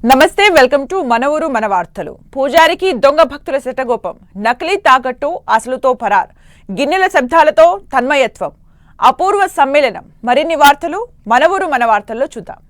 నమస్తే welcome to మన ఊరు మన వార్తలు. పూజారికి దొంగ భక్తుల శటగోపం, నకిలీ తాకట్టు అసలుతో పరార్, గిన్నెల శబ్దాలతో తన్మయత్వం, అపూర్వ సమ్మేళనం. మరిన్ని వార్తలు మన ఊరు మన వార్తల్లో చూద్దాం.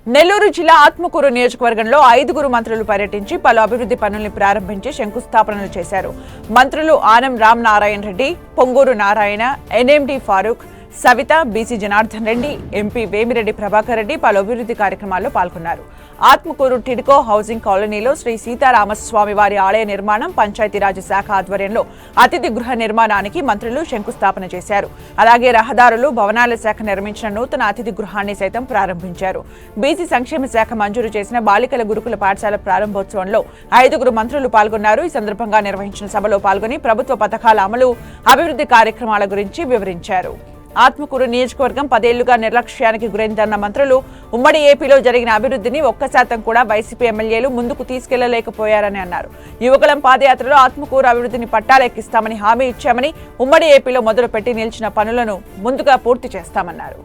నెల్లూరు జిల్లా ఆత్మకూరు నియోజకవర్గంలో 5 మంత్రులు పర్యటించి పలు అభివృద్ధి పనుల్ని ప్రారంభించి శంకుస్థాపనలు చేశారు. మంత్రులు Anam Ram Narayana Reddy, Ponguru Narayana, NMD Farooq, Savitha, BC Janardhan Reddy, MP Vemireddy Prabhakar Reddy పలు అభివృద్ధి కార్యక్రమాల్లో పాల్గొన్నారు. ఆత్మకూరు టిడ్కో హౌసింగ్ కాలనీలో శ్రీ సీతారామస్వామి వారి ఆలయ నిర్మాణం, పంచాయతీరాజ్ శాఖ ఆధ్వర్యంలో అతిథి గృహ నిర్మాణానికి మంత్రులు శంకుస్థాపన చేశారు. అలాగే రహదారులు, భవనాల శాఖ నిర్మించిన నూతన అతిథి గృహాన్ని సైతం ప్రారంభించారు. బీసీ సంక్షేమ శాఖ మంజూరు చేసిన బాలికల గురుకుల పాఠశాల ప్రారంభోత్సవంలో 5 మంత్రులు పాల్గొన్నారు. ఈ సందర్భంగా నిర్వహించిన సభలో పాల్గొని ప్రభుత్వ పథకాల అమలు, అభివృద్ధి కార్యక్రమాల గురించి వివరించారు. ఆత్మకూరు నియోజకవర్గం 10 ఏళ్లుగా నిర్లక్ష్యానికి గురైందన్న మంత్రులు ఉమ్మడి ఏపీలో జరిగిన అభివృద్ధిని 1% కూడా వైసీపీ ఎమ్మెల్యేలు ముందుకు తీసుకెళ్లలేకపోయారని అన్నారు. యువకులం పాదయాత్రలో ఆత్మకూరు అభివృద్ధిని పట్టాలెక్కిస్తామని హామీ ఇచ్చామని, ఉమ్మడి ఏపీలో మొదలుపెట్టి నిలిచిన పనులను ముందుగా పూర్తి చేస్తామన్నారు.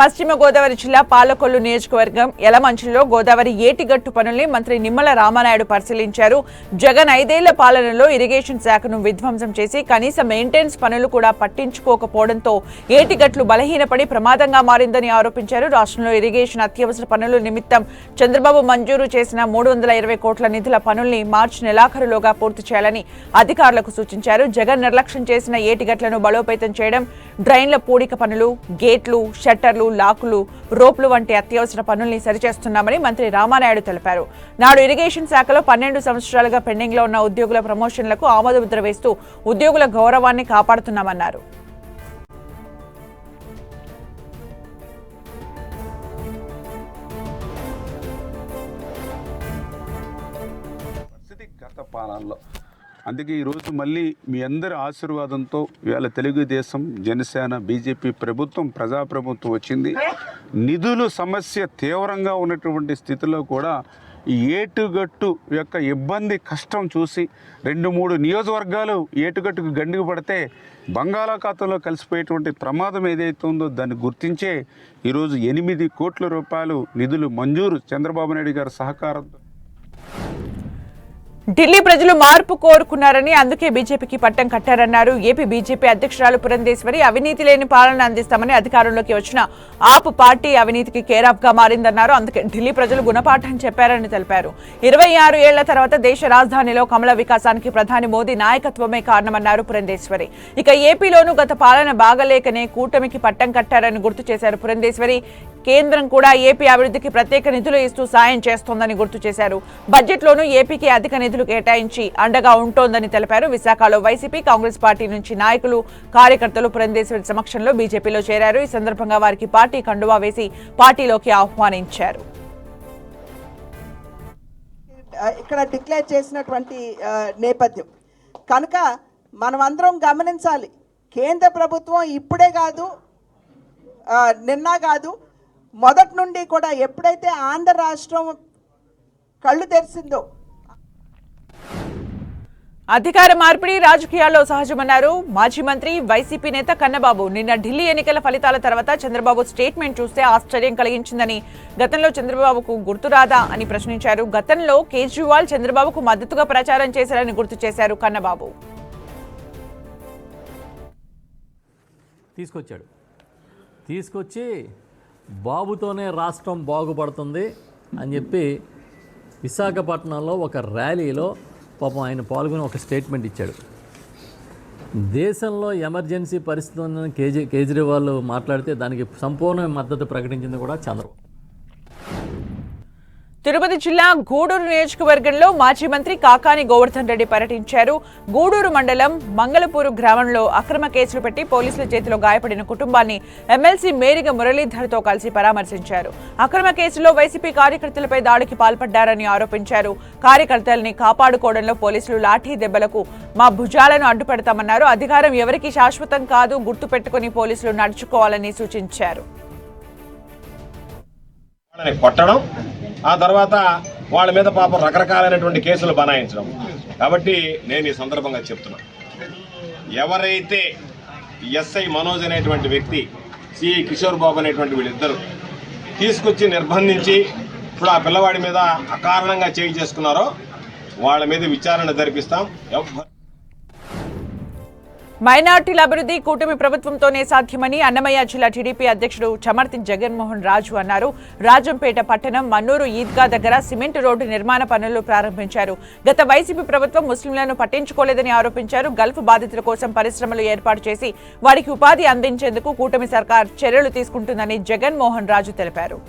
పశ్చిమ గోదావరి జిల్లా పాలకొల్లు నియోజకవర్గం యలమంచిలో గోదావరి ఏటిగట్టు పనుల్ని మంత్రి నిమ్మల రామానాయుడు పరిశీలించారు. జగన్ 5 ఏళ్ల పాలనలో ఇరిగేషన్ శాఖను విధ్వంసం చేసి కనీస మెయింటెనెన్స్ పనులు కూడా పట్టించుకోకపోవడంతో ఏటిగట్లు బలహీనపడి ప్రమాదంగా మారిందని ఆరోపించారు. రాష్ట్రంలో ఇరిగేషన్ అత్యవసర పనుల నిమిత్తం చంద్రబాబు మంజూరు చేసిన 320 కోట్ల నిధుల పనుల్ని మార్చి నెలాఖరులోగా పూర్తి చేయాలని అధికారులకు సూచించారు. జగన్ నిర్లక్ష్యం చేసిన ఏటిగట్లను బలోపేతం చేయడం, డ్రైన్ల పూడిక పనులు, గేట్లు, షట్టర్లు, లాకులు, రోప్లు వంటి అత్యవసర పనుల్ని సరిచేస్తున్నామని మంత్రి రామానాయుడు తెలిపారు. నాడు ఇరిగేషన్ శాఖలో 12 సంవత్సరాలుగా పెండింగ్ లో ఉన్న ఉద్యోగుల ప్రమోషన్లకు ఆమోదముద్ర వేస్తూ ఉద్యోగుల గౌరవాన్ని కాపాడుతున్నామన్నారు. అందుకే ఈరోజు మళ్ళీ మీ అందరి ఆశీర్వాదంతో ఇవాళ తెలుగుదేశం, జనసేన, బీజేపీ ప్రభుత్వం, ప్రజాప్రభుత్వం వచ్చింది. నిధులు సమస్య తీవ్రంగా ఉన్నటువంటి స్థితిలో కూడా ఈ ఏటుగట్టు యొక్క ఇబ్బంది, కష్టం చూసి 2-3 నియోజకవర్గాలు ఏటుగట్టుకు గండికి పడితే బంగాళాఖాతంలో కలిసిపోయేటువంటి ప్రమాదం ఏదైతే ఉందో దాన్ని గుర్తించే ఈరోజు 8 కోట్ల రూపాయలు నిధులు మంజూరు చంద్రబాబు నాయుడు గారి సహకారంతో. ఢిల్లీ ప్రజలు మార్పు కోరుకున్నారని, అందుకే బీజేపీకి పట్టం కట్టారన్నారు. ఏపీ బీజేపీ అధ్యక్షురాలు పురంధేశ్వరి అవినీతి లేని పాలన అందిస్తామని అధికారంలోకి వచ్చిన ఆప్ పార్టీ అవినీతికి కేరాఫ్ గా మారిందన్నారు. అందుకే ఢిల్లీ ప్రజలు గుణపాఠం చెప్పారని తెలిపారు. 26 ఏళ్ల తర్వాత దేశ రాజధానిలో కమల వికాసానికి ప్రధాని మోదీ నాయకత్వమే కారణమన్నారు పురంధేశ్వరి. ఇక ఏపీలోనూ గత పాలన బాగలేకనే కూటమికి పట్టం కట్టారని గుర్తు చేశారు పురంధేశ్వరి. కేంద్రం కూడా ఏపీ అభివృద్ధికి ప్రత్యేక నిధులు ఇస్తూ సాయం చేస్తోందని గుర్తు చేశారు. బడ్జెట్లోనూ ఏపీకి అధిక నిధులు కేటాయించి అండగా ఉంటోందని తెలిపారు. విశాఖలో వైసీపీ, కాంగ్రెస్ పార్టీ నుంచి నాయకులు, కార్యకర్తలు పురంధేశ్వరి సమక్షంలో బీజేపీలో చేరారు. ఈ సందర్భంగా వారికి పార్టీ కండువా వేసి పార్టీలోకి ఆహ్వానించారు. ఇక్కడ డిక్లేర్ చేసినటువంటి నేపథ్యం కనుక మనమందరం గమనించాలి. కేంద్ర ప్రభుత్వం ఇప్పుడే కాదు, నిన్న కాదు, మొదటి నుండి కూడా ఎప్పుడైతే ఆంధ్ర రాష్ట్రం కళ్ళు తెరిచిందో. అధికార మార్పిడి రాజకీయాల్లో సహజమన్నారు మాజీ మంత్రి, వైసీపీ నేత కన్నబాబు. నిన్న ఢిల్లీ ఎన్నికల ఫలితాల తర్వాత చంద్రబాబు స్టేట్మెంట్ చూస్తే ఆశ్చర్యం కలిగించిందని, గతంలో చంద్రబాబుకు గుర్తురాదా అని ప్రశ్నించారు. గతంలో కేజ్రీవాల్ చంద్రబాబుకు మద్దతుగా ప్రచారం చేశారని గుర్తు చేశారు కన్నబాబు. తీసుకొచ్చి బాబుతోనే రాష్ట్రం బాగుపడుతుంది అని చెప్పి విశాఖపట్నంలో ఒక ర్యాలీలో పాపం ఆయన పాల్గొని ఒక స్టేట్మెంట్ ఇచ్చాడు. దేశంలో ఎమర్జెన్సీ పరిస్థితి ఉందని కేజ్రీవాల్ మాట్లాడితే దానికి సంపూర్ణ మద్దతు ప్రకటించింది కూడా చంద్రబాబు. తిరుపతి జిల్లా గూడూరు నియోజకవర్గంలో మాజీ మంత్రి కాకాని గోవర్ధన్ రెడ్డి పర్యటించారు. గూడూరు మండలం మంగళపూరు గ్రామంలో అక్రమ కేసులు పెట్టి పోలీసుల చేతిలో గాయపడిన కుటుంబాన్ని ఎమ్మెల్సీ మేరిగ మురళీధర్తో కలిసి పరామర్శించారు. అక్రమ కేసులో వైసీపీ కార్యకర్తలపై దాడికి పాల్పడ్డారని ఆరోపించారు. కార్యకర్తల్ని కాపాడుకోవడంలో పోలీసులు లాఠీ దెబ్బలకు మా భుజాలను అడ్డుపెడతామన్నారు. అధికారం ఎవరికీ శాశ్వతం కాదు, గుర్తుపెట్టుకుని పోలీసులు నడుచుకోవాలని సూచించారు. ఆ తర్వాత వాళ్ళ మీద పాపం రకరకాలైనటువంటి కేసులు బనాయించడం. కాబట్టి నేను ఈ సందర్భంగా చెప్తున్నా, ఎవరైతే ఎస్ఐ మనోజ్ అనేటువంటి వ్యక్తి, సిఐ కిషోర్ బాబు అనేటువంటి వీళ్ళిద్దరు తీసుకొచ్చి నిర్బంధించి ఇప్పుడు ఆ పిల్లవాడి మీద అకారణంగా చేయి చేసుకున్నారో వాళ్ళ మీద విచారణ జరిపిస్తాం. మైనార్టీల అభివృద్ధి కూటమి ప్రభుత్వంతోనే సాధ్యమని అన్నమయ్య జిల్లా టీడీపీ అధ్యక్షుడు చమర్తి జగన్మోహన్ రాజు అన్నారు. రాజంపేట పట్టణం మన్నూరు ఈద్గా దగ్గర సిమెంట్ రోడ్డు నిర్మాణ పనులు ప్రారంభించారు. గత వైసీపీ ప్రభుత్వం ముస్లింలను పట్టించుకోలేదని ఆరోపించారు. గల్ఫ్ బాధితుల కోసం పరిశ్రమలు ఏర్పాటు చేసి వారికి ఉపాధి అందించేందుకు కూటమి సర్కార్ చర్యలు తీసుకుంటుందని జగన్మోహన్ రాజు తెలిపారు.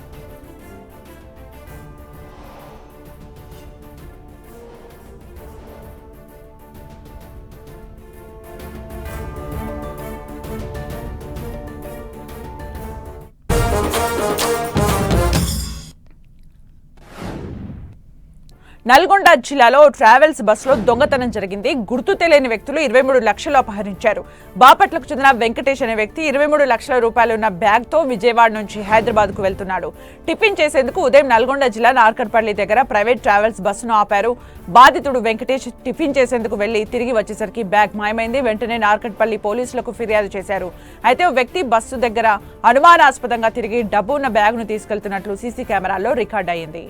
నల్గొండ జిల్లాలో ట్రావెల్స్ బస్సులో దొంగతనం జరిగింది. గుర్తు తెలియని వ్యక్తులు 23 లక్షలు అపహరించారు. బాపట్లకు చెందిన వెంకటేష్ అనే వ్యక్తి 23 లక్షల రూపాయలు ఉన్న బ్యాగ్తో విజయవాడ నుంచి హైదరాబాద్కు వెళ్తున్నాడు. టిఫిన్ చేసేందుకు ఉదయం నల్గొండ జిల్లా నార్కట్పల్లి దగ్గర ప్రైవేట్ ట్రావెల్స్ బస్సును ఆపారు. బాధితుడు వెంకటేష్ టిఫిన్ చేసేందుకు వెళ్లి తిరిగి వచ్చేసరికి బ్యాగ్ మాయమైంది. వెంటనే నార్కట్పల్లి పోలీసులకు ఫిర్యాదు చేశారు. అయితే ఓ వ్యక్తి బస్సు దగ్గర అనుమానాస్పదంగా తిరిగి డబ్బు ఉన్న బ్యాగ్ను తీసుకెళ్తున్నట్లు సీసీ కెమెరాల్లో రికార్డ్ అయింది.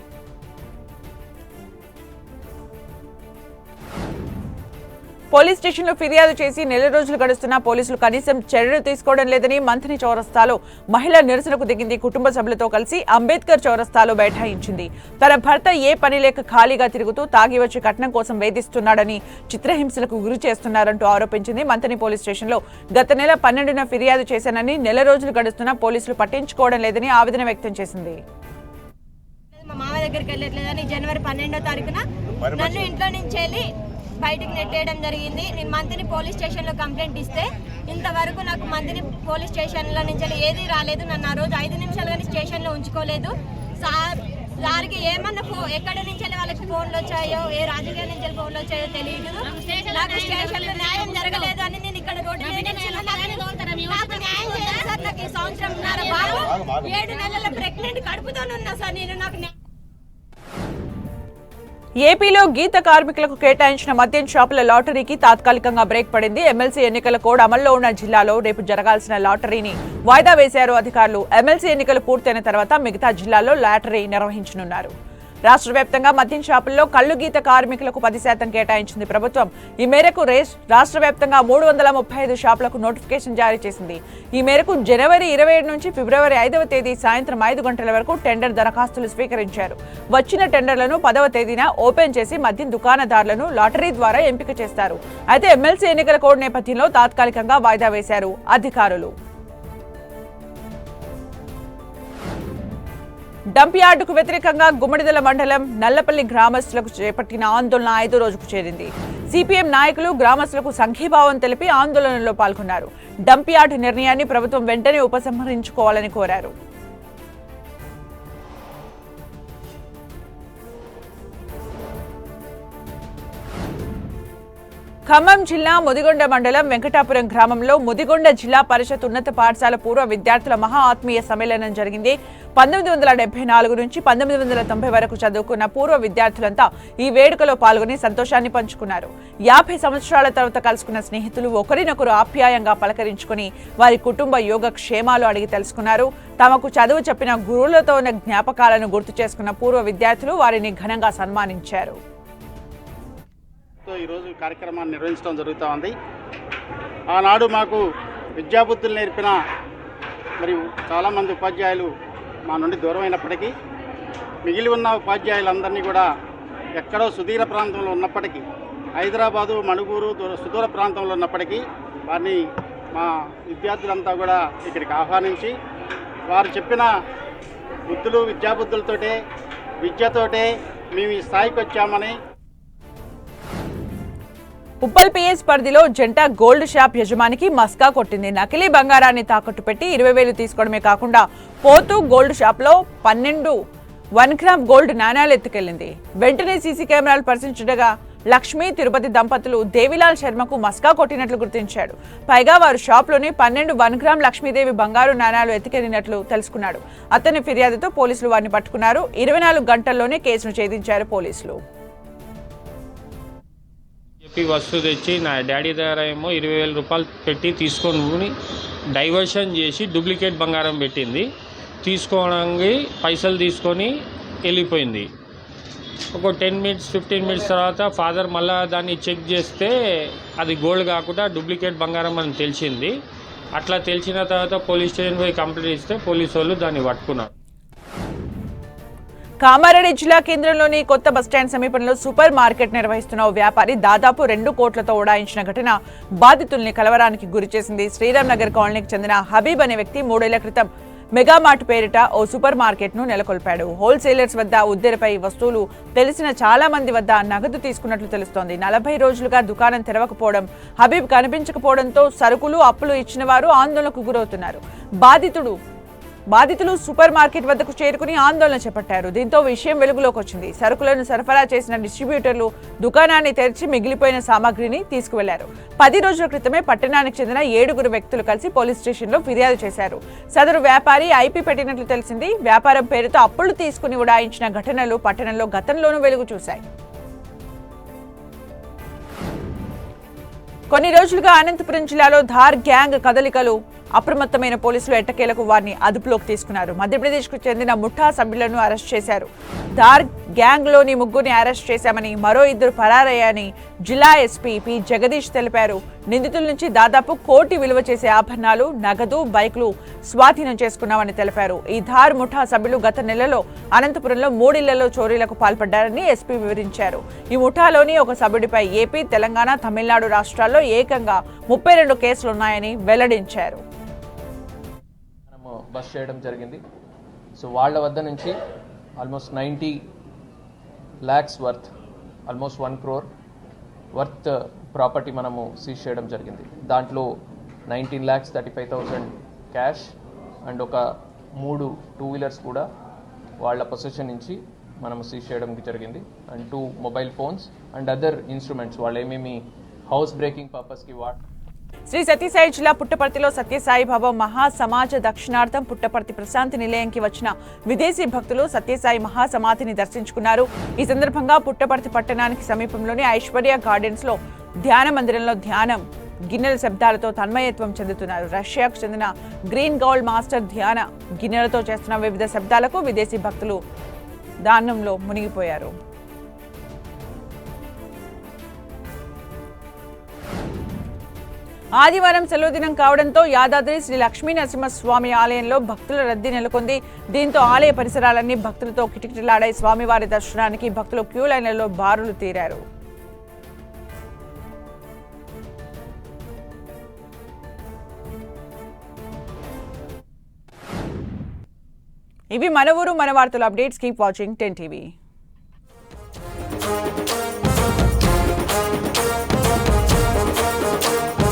పోలీస్ స్టేషన్లో ఫిర్యాదు చేసి నెల రోజులు గడుస్తున్నా పోలీసులు కనీసం చర్యలు తీసుకోవడం లేదని మంథని చౌరస్తాలో మహిళ నిరసనకు దిగింది. కుటుంబ సభ్యులతో కలిసి అంబేద్కర్ చౌరస్తాలో బైఠాయించింది. తన భర్త ఏ పని లేక ఖాళీగా తిరుగుతూ తాగి వచ్చి కట్నం కోసం వేధిస్తున్నాడని, చిత్రహింసలకు గురి చేస్తున్నారంటూ ఆరోపించింది. మంథని పోలీస్ స్టేషన్లో గత నెల 12న ఫిర్యాదు చేశానని, నెల రోజులు గడుస్తున్నా పోలీసులు పట్టించుకోవడం లేదని ఆవేదన వ్యక్తం చేసింది. మా మామ దగ్గరికి వెళ్ళట్లేదని జనవరి 12వ తారీఖున నన్ను ఇంట్లో నుంచి వెళ్ళి బయటికి నెట్టేయడం జరిగింది. నేను మంత్ని పోలీస్ స్టేషన్లో కంప్లైంట్ ఇస్తే ఇంతవరకు నాకు మంత్ని పోలీస్ స్టేషన్లో నుంచి ఏది రాలేదు. నన్ను ఆ రోజు 5 నిమిషాలు కానీ స్టేషన్లో ఉంచుకోలేదు. సార్కి ఏమన్నా ఎక్కడి నుంచి వాళ్ళకి ఫోన్లు వచ్చాయో, ఏ రాజకీయాల నుంచి ఫోన్లు వచ్చాయో తెలియదు. నాకు స్టేషన్లో న్యాయం జరగలేదు అని నేను ఇక్కడ రోడ్డు మీద నాకు న్యాయం చేయాలి సార్. నాకు ఈ సంవత్సరం బాబు 7 నెలల ప్రెగ్నెంట్ కడుపుతోనున్నా సార్. నేను నాకు ఏపీలో గీత కార్మికులకు కేటాయించిన మద్యం షాపుల లాటరీకి తాత్కాలికంగా బ్రేక్ పడింది. ఎమ్మెల్సీ ఎన్నికల కోడ్ అమల్లో ఉన్న జిల్లాలో రేపు జరగాల్సిన లాటరీని వాయిదా వేశారు అధికారులు. ఎమ్మెల్సీ ఎన్నికలు పూర్తయిన తర్వాత మిగతా జిల్లాల్లో లాటరీ నిర్వహించనున్నారు. రాష్ట్ర వ్యాప్తంగా మద్యం షాపుల్లో కల్లు గీత కార్మికులకు 10% కేటాయించింది ప్రభుత్వం. ఈ మేరకు రాష్ట్ర వ్యాప్తంగా 335 షాపులకు నోటిఫికేషన్ జారీ చేసింది. ఈ మేరకు జనవరి 27 నుంచి ఫిబ్రవరి 5వ తేదీ సాయంత్రం 5 గంటల వరకు టెండర్ దరఖాస్తులు స్వీకరించారు. వచ్చిన టెండర్లను 10వ తేదీన ఓపెన్ చేసి మద్యం దుకాణదారులను లాటరీ ద్వారా ఎంపిక చేస్తారు. అయితే ఎమ్మెల్సీ ఎన్నికల కోడ్ నేపథ్యంలో తాత్కాలికంగా వాయిదా వేశారు అధికారులు. డంప్ యార్డుకు వ్యతిరేకంగా గుమ్మడిదల మండలం నల్లపల్లి గ్రామస్తులకు చేపట్టిన ఆందోళన 5వ రోజుకు చేరింది. సిపిఎం నాయకులు గ్రామస్తులకు సంఘీభావం తెలిపి ఆందోళనలో పాల్గొన్నారు. డంప్ యార్డు నిర్ణయాన్ని ప్రభుత్వం వెంటనే ఉపసంహరించుకోవాలని కోరారు. ఖమ్మం జిల్లా ముదిగొండ మండలం వెంకటాపురం గ్రామంలో ముదిగొండ జిల్లా పరిషత్ ఉన్నత పాఠశాల పూర్వ విద్యార్థుల మహా ఆత్మీయ సమ్మేళనం జరిగింది. 1974 నుంచి 1990 వరకు చదువుకున్న పూర్వ విద్యార్థులంతా ఈ వేడుకలో పాల్గొని సంతోషాన్ని పంచుకున్నారు. 50 సంవత్సరాల తర్వాత కలుసుకున్న స్నేహితులు ఒకరినొకరు ఆప్యాయంగా పలకరించుకుని వారి కుటుంబ యోగ క్షేమాలు అడిగి తెలుసుకున్నారు. తమకు చదువు చెప్పిన గురువులతో ఉన్న జ్ఞాపకాలను గుర్తు చేసుకున్న పూర్వ విద్యార్థులు వారిని ఘనంగా సన్మానించారు. ఈరోజు కార్యక్రమాన్ని నిర్వహించడం జరుగుతూ ఉంది. ఆనాడు మాకు విద్యాబుద్ధులు నేర్పిన మరియు చాలామంది ఉపాధ్యాయులు మా నుండి దూరమైనప్పటికీ మిగిలి ఉన్న ఉపాధ్యాయులందరినీ కూడా ఎక్కడో సుదూర ప్రాంతంలో ఉన్నప్పటికీ, హైదరాబాదు, మణుగూరు సుదూర ప్రాంతంలో ఉన్నప్పటికీ వారిని మా విద్యార్థులంతా కూడా ఇక్కడికి ఆహ్వానించి వారు చెప్పిన బుద్ధులు, విద్యాబుద్ధులతోటే, విద్యతోటే మేము ఈ స్థాయికి వచ్చామని. ఉప్పల్ పిఎస్ పరిధిలో జంట గోల్డ్ షాప్ యజమానికి మస్కా కొట్టింది. నకిలీ బంగారాన్ని తాకట్టు పెట్టి 20,000 తీసుకోవడమే కాకుండా పోతూ గోల్డ్ షాప్లో 12 1 గ్రామ్ గోల్డ్ నాణ్యాలు ఎత్తుకెళ్లింది. వెంటనే సీసీ కెమెరాలు పరిశీలించగా లక్ష్మీ, తిరుపతి దంపతులు దేవిలాల్ శర్మకు మస్కా కొట్టినట్లు గుర్తించాడు. పైగా వారు షాప్లోని 12 1 గ్రామ్ లక్ష్మీదేవి బంగారు నాణ్యాలు ఎత్తుకెళ్లినట్లు తెలుసుకున్నాడు. అతని ఫిర్యాదుతో పోలీసులు వారిని పట్టుకున్నారు. 24 గంటల్లోనే కేసును ఛేదించారు పోలీసులు. చెప్పి వస్తువు తెచ్చి నా డాడీ దగ్గర ఏమో 20,000 రూపాయలు పెట్టి తీసుకొని డైవర్షన్ చేసి డూప్లికేట్ బంగారం పెట్టింది. తీసుకోవడానికి పైసలు తీసుకొని వెళ్ళిపోయింది. ఒక 10 మినిట్స్ 15 మినిట్స్ తర్వాత ఫాదర్ మళ్ళీ దాన్ని చెక్ చేస్తే అది గోల్డ్ కాకుండా డూప్లికేట్ బంగారం అని తెలిసింది. అట్లా తెలిసిన తర్వాత పోలీస్ స్టేషన్ పోయి కంప్లైంట్ ఇస్తే పోలీసు వాళ్ళు దాన్ని పట్టుకున్నారు. కామారెడ్డి జిల్లా కేంద్రంలోని కొత్త బస్టాండ్ సమీపంలో సూపర్ మార్కెట్ నిర్వహిస్తున్న ఓ వ్యాపారి దాదాపు 2 కోట్లతో ఉడాయించిన ఘటన బాధితుల్ని కలవరానికి గురిచేసింది. శ్రీరామ్ నగర్ కాలనీకి చెందిన హబీబ్ అనే వ్యక్తి 3 ఏళ్ల క్రితం మెగామార్ట్ పేరిట ఓ సూపర్ మార్కెట్ ను నెలకొల్పాడు. హోల్సేలర్స్ వద్ద ఉద్దెలపై వస్తువులు తెలిసిన చాలా మంది వద్ద నగదు తీసుకున్నట్లు తెలుస్తోంది. 40 రోజులుగా దుకాణం తెరవకపోవడం, హబీబ్ కనిపించకపోవడంతో సరుకులు అప్పులు ఇచ్చిన వారు ఆందోళనకు గురవుతున్నారు. బాధితులు సూపర్ మార్కెట్ వద్దకు చేరుకుని ఆందోళన చేపట్టారు. దీంతో విషయం వెలుగులోకి వచ్చింది. సరుకులను సరఫరా చేసిన డిస్ట్రిబ్యూటర్లు దుకాణాన్ని తెరిచి మిగిలిపోయిన సామాగ్రిని తీసుకువెళ్లారు. 10 రోజుల క్రితమే పట్టణానికి చెందిన 7 వ్యక్తులు కలిసి పోలీస్ స్టేషన్లో ఫిర్యాదు చేశారు. సదరు వ్యాపారి ఐపీ పెట్టినట్లు తెలిసింది. వ్యాపారం పేరుతో అప్పులు తీసుకుని ఉడాయించిన ఘటనలు పట్టణంలో గతంలోనూ వెలుగు చూశాయి. కొన్ని రోజులుగా అనంతపురం జిల్లాలో ధార్ గ్యాంగ్ కదలికలు అప్రమత్తమైన పోలీసులు ఎట్టకేలకు వారిని అదుపులోకి తీసుకున్నారు. మధ్యప్రదేశ్కు చెందిన ముఠా సభ్యులను అరెస్ట్ చేశారు. ధార్ గ్యాంగ్లోని 3గురిని అరెస్ట్ చేశామని, మరో 2 పరారయ్యారని జిల్లా ఎస్పీ పి జగదీష్ తెలిపారు. నిందితుల నుంచి దాదాపు 1 కోటి విలువ చేసే ఆభరణాలు, నగదు, బైక్లు స్వాధీనం చేసుకున్నామని తెలిపారు. ఈ ధార్ ముఠా సభ్యులు గత నెలలో అనంతపురంలో 3 ఇళ్లలో చోరీలకు పాల్పడ్డారని ఎస్పీ వివరించారు. ఈ ముఠాలోని ఒక సభ్యుడిపై ఏపీ, తెలంగాణ, తమిళనాడు రాష్ట్రాల్లో ఏకంగా 32 కేసులున్నాయని వెల్లడించారు. బస్ చేయడం జరిగింది. సో వాళ్ళ వద్ద నుంచి almost 90 lakhs worth, almost 1 crore worth property మనము సీజ్ చేయడం జరిగింది. దాంట్లో 19,35,000 క్యాష్ అండ్ ఒక 3 2-వీలర్స్ కూడా వాళ్ళ పొజిషన్ నుంచి మనము సీజ్ చేయడం జరిగింది. And 2 mobile phones and other instruments వాళ్ళు ఏమేమి హౌస్ బ్రేకింగ్ పర్పస్కి శ్రీ సత్యసాయి జిల్లా పుట్టపర్తిలో సత్యసాయి బాబా మహాసమాజ దక్షిణార్థం పుట్టపర్తి ప్రశాంతి నిలయంకి వచ్చిన విదేశీ భక్తులు సత్యసాయి మహాసమాధిని దర్శించుకున్నారు. ఈ సందర్భంగా పుట్టపర్తి పట్టణానికి సమీపంలోని ఐశ్వర్య గార్డెన్స్ లో ధ్యాన మందిరంలో ధ్యానం గిన్నెల శబ్దాలతో తన్మయత్వం చెందుతున్నారు. రష్యాకు చెందిన గ్రీన్ గౌల్డ్ మాస్టర్ ధ్యాన గిన్నెలతో చేస్తున్న వివిధ శబ్దాలకు విదేశీ భక్తులు ధ్యానంలో మునిగిపోయారు. ఆదివారం సెలవు దినం కావడంతో యాదాద్రి శ్రీ లక్ష్మీ నరసింహస్వామి ఆలయంలో భక్తుల రద్దీ నెలకొంది. దీంతో ఆలయ పరిసరాలన్నీ భక్తులతో కిటకిటలాడాయి. స్వామివారి దర్శనానికి భక్తులు క్యూ లైన్లలో బారులు తీరారు. ఇవి మన ఊరు మన వార్తల అప్డేట్స్. Keep watching 10 TV.